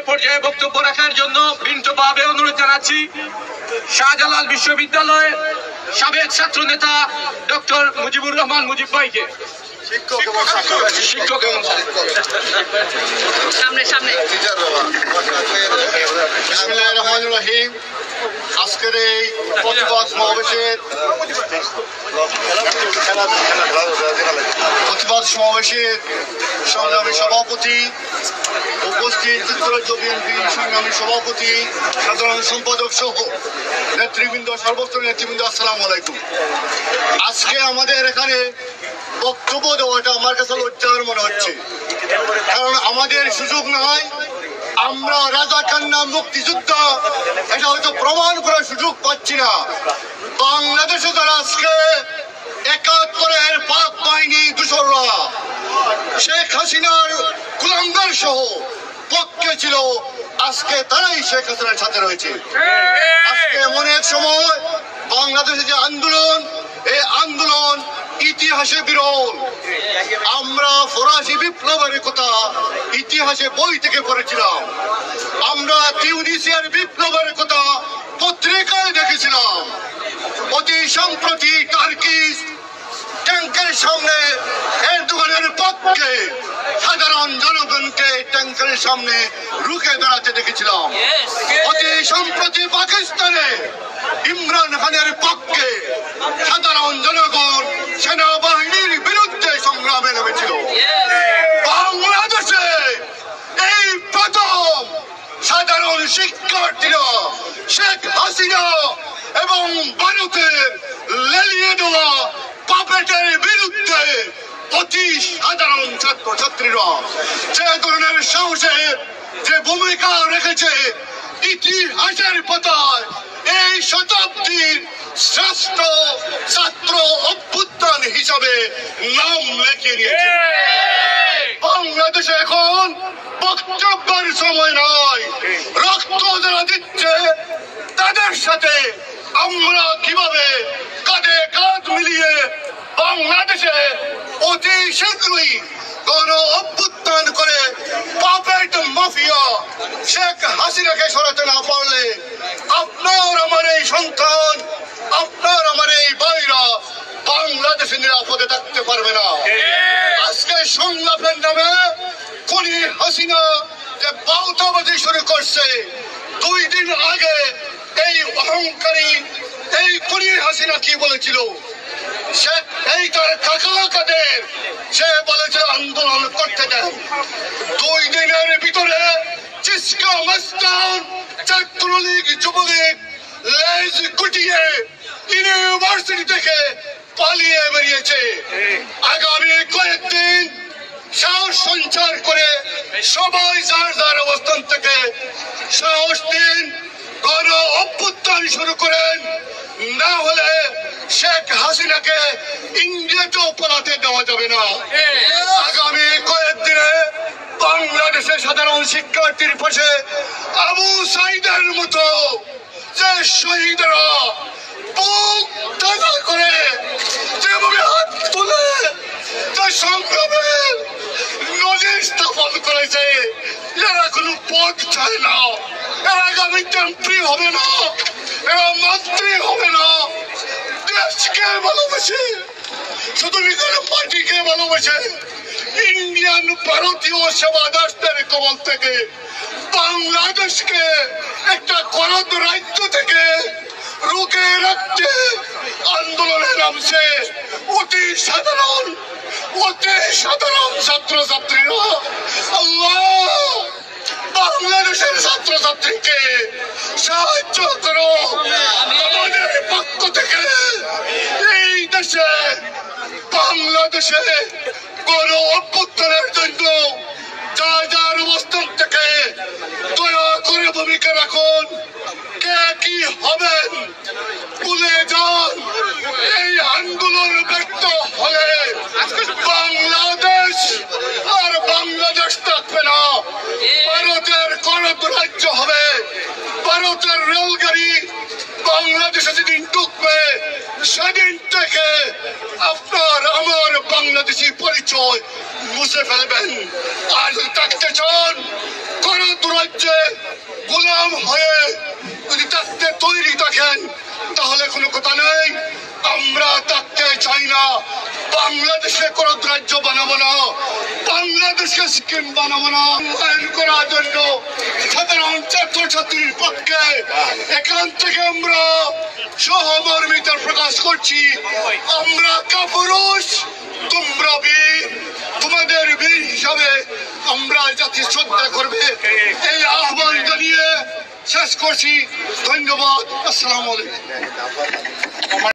পর্যায়ে বক্তব্য রাখার জন্য বিনীতভাবে অনুরোধ জানাচ্ছি শাহজালাল বিশ্ববিদ্যালয়ের সাবেক ছাত্র নেতা ডক্টর মুজিবুর রহমান মুজিব ভাইকে। শিক্ষক সামনে সামনে। বিসমিল্লাহির রহমানির রহিম। আজকের এই প্রতিবাদ সমাবেশের সংগ্রামী সভাপতি, উপস্থিত যুক্তরাজ্য বিএনপির সংগ্রামী সভাপতি, সাধারণ সম্পাদক সহ নেতৃবৃন্দ, সর্বস্তরের নেতৃবৃন্দ, আসসালামু আলাইকুম। আজকে আমাদের এখানে বক্তব্য দেওয়াটা আমার কাছে লজ্জার মনে হচ্ছে, কারণ আমাদের সুযোগ নাই। আমরা রাজাকার না মুক্তিযোদ্ধা এটা হয়তো প্রমাণ করার সুযোগ পাচ্ছি না। বাংলাদেশে যারা আজকে ৭১-এর পাক বাহিনী দূষররা শেখ হাসিনার কুলাঙ্গার সহ পক্ষে ছিল, আজকে তারাই শেখ হাসিনার সাথে রয়েছে। আজকে এমন এক সময় বাংলাদেশে যে আন্দোলন, এই আন্দোলন ইতিহাসে বিরল। আমরা ফরাসি বিপ্লবের কথা ইতিহাসে বই থেকে পড়েছিলাম, আমরা তিউনিসিয়ার বিপ্লবের কথা পত্রিকায় দেখেছিলাম। অতি সম্প্রতি টার্কিশ ট্যাঙ্কের সামনে এরদোগানের পক্ষে সাধারণ জনগণকে ট্যাঙ্কের সামনে রুখে দাঁড়াতে দেখেছিলাম। অতি সম্প্রতি পাকিস্তানে ইমরান খানের পক্ষে সাধারণ জনগণ সেনাবাহিনীর বিরুদ্ধে সংগ্রামে নেমেছিল। বাংলাদেশে এই প্রথম সাধারণ শিক্ষার্থীরা শেখ হাসিনা এবং ভারতের লেলিয়ে দেওয়া পাপেটের বিরুদ্ধে অতি সাধারণ ছাত্রছাত্রীরা যে ধরনের সাহসের যে ভূমিকা রেখেছে, ইতিহাসের পাতায় এই শতাব্দীর শ্রেষ্ঠ ছাত্র অভ্যুত্থান হিসাবে নাম লিখিয়ে নিয়েছে। বাংলাদেশে এখন বক্তব্যের সময় নয়, রক্ত যারা দিচ্ছে তাদের সাথে আমরা কিভাবে কাঁধে কাঁধ মিলিয়ে বাংলাদেশে অতি শীঘ্রই গণ অভ্যুত্থান করে পাপেট মাফিয়া শেখ হাসিনাকে সরাতে না পারলে আপনার আমার এই সন্তান, আপনার আমার এই ভাইরা বাংলাদেশে নিরাপদে থাকতে পারবে না। আজকে সংলাপের নামে খুনি হাসিনা যে বাউতাবাজি শুরু করছে, 2 দিন আগে এই অহংকারী এই খুনি হাসিনা কি বলেছিল? এই তার কাকাদের সে বলেছে আন্দোলন করতে দেন। 2 দিনের ভিতরে চিস্কা মস্তান ছাত্রলীগ যুবলীগ লেজ গুটিয়ে ইউনিভার্সিটি থেকে পালিয়ে বেরিয়েছে। আগামী কয়েকদিন সাহস সঞ্চার করে সবাই যার যার অবস্থান থেকে সাহস দিন, গণ অভ্যুত্থান শুরু করেন, না হলে শেখ হাসিনাকে ইন্ডিয়াতেও পালাতে দেওয়া যাবে না। আগামী কয়েকদিনে বাংলাদেশের সাধারণ শিক্ষার্থীর পাশে আবু সাইদের মতো যে শহীদরা বুক তাজা করে যেভাবে হাত তুলে যে সংগ্রামের নজির স্থাপন করেছে, এরা কোনো পদ চায় না, এরা আগামী মন্ত্রী হবে না, এরা মন্ত্রী হবে না। দেশকে ভালোবাসে, শুধু নিজের পার্টিকে ভালোবাসে। ইন্ডিয়ান ভারতীয় সেবাদাসদের কবল থেকে বাংলাদেশকে একটা গণত রাজ্য থেকে রুখে রাখতে আন্দোলনে নামছে অতি সাধারণ ছাত্রছাত্রীরা। আল্লাহ, বাংলাদেশের ছাত্রছাত্রীকে সাহায্য করো। আমাদের পক্ষ থেকে এই দেশে বাংলাদেশে গণ অভ্যুত্থানের জন্য যার যার অবস্থান থেকে দয়া করে ভূমিকা রাখুন। কে কি হবেন ভুলে যান। এই আন্দোলন ব্যর্থ হলে বাংলাদেশ আর বাংলাদেশ থাকবে না, ভারতের গণরাজ্য হবে। ভারতের রেলগাড়ি বাংলাদেশে যেদিন ঢুকবে সেদিন থেকে আপনার আমার বাংলাদেশি পরিচয় মুছে ফেলবেন। আর যদি থাকতে চান কোন দুরাজ্যে গোলাম হয়ে যদি থাকতে তৈরি থাকেন তাহলে কোনো কথা নেই, আমরা থাকতে চাই না। বাংলাদেশে কোন রাজ্য বানাবো না, বাংলাদেশকে সিকিম বানাবো না। উন্নয়ন করার জন্য সাধারণ ছাত্রছাত্রীর পক্ষে এখান থেকে আমরা সহমর্মিতা প্রকাশ করছি। আমরা কাপুরুষ, তোমরা বীর, তোমাদের বীর হিসাবে আমরা জাতি শ্রদ্ধা করবে এই আহ্বান জানিয়ে শেষ করছি। ধন্যবাদ। আসসালামু আলাইকুম।